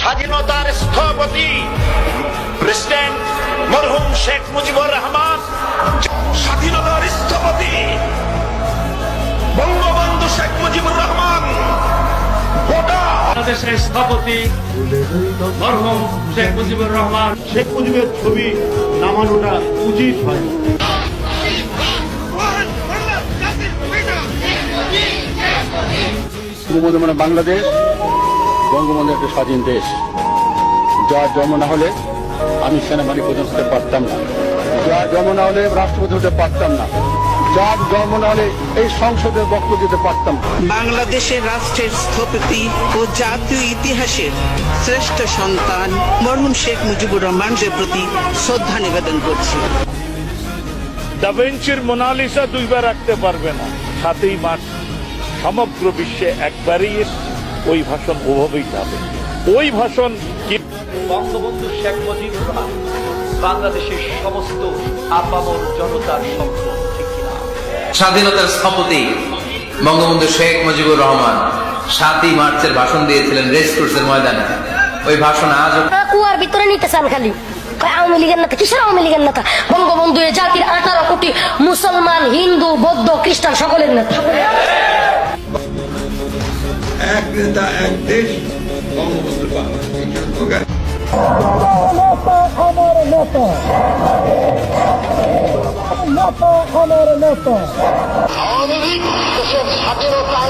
স্বাধীনতার স্থপতি প্রেসিডেন্ট মরহুম শেখ মুজিবুর রহমান, স্বাধীনতার স্থপতি বঙ্গবন্ধু শেখ মুজিবুর রহমান, বাংলাদেশের স্থপতি মরহুম শেখ মুজিবুর রহমান। শেখ মুজিবের ছবি নামানোটা উচিত হয়। মানে বাংলাদেশ বঙ্গবন্ধু একটা স্বাধীন দেশ, যার জন্ম না হলে আমি সেনাবাহিনী প্রধান হতে পারতাম না, যার জন্ম না হলে রাষ্ট্রপতি হতে পারতাম না, যার জন্ম না হলে এই সংসদে বক্তব্য দিতে পারতাম। বাংলাদেশের রাষ্ট্রের স্থপতি ও জাতীয় ইতিহাসের শ্রেষ্ঠ সন্তান মরহুম শেখ মুজিবুর রহমানের প্রতি শ্রদ্ধা নিবেদন করছি। দা ভিঞ্চির মোনালিসা দুইবার রাখতে পারবে না। 7ই মার্চ সমগ্র বিশ্বে একবারই ওই ভাষণ ওভাবেই যাবে। ওই ভাষণ কি বঙ্গবন্ধু শেখ মুজিবুর রহমান বাংলাদেশের সমস্ত আপামর জনতার সম্পদ, ঠিক কিনা? স্বাধীনতার স্থপতি বঙ্গবন্ধু শেখ মুজিবুর রহমান 7ই মার্চের ভাষণ দিয়েছিলেন রেসকোর্সের ময়দানে। ওই ভাষণ আজও কুয়ার ভিতরে নিতে চান খালি। আওয়ামী লীগের নেতা, কিসের আওয়ামী লীগের নেতা? বঙ্গবন্ধু এ জাতির 18 কোটি মুসলমান, হিন্দু, বৌদ্ধ, খ্রিস্টান সকলের নেতা। এক নেতা এক দেশ, বঙ্গবন্ধু আওয়ামী লীগ দেশের স্বাধীনতা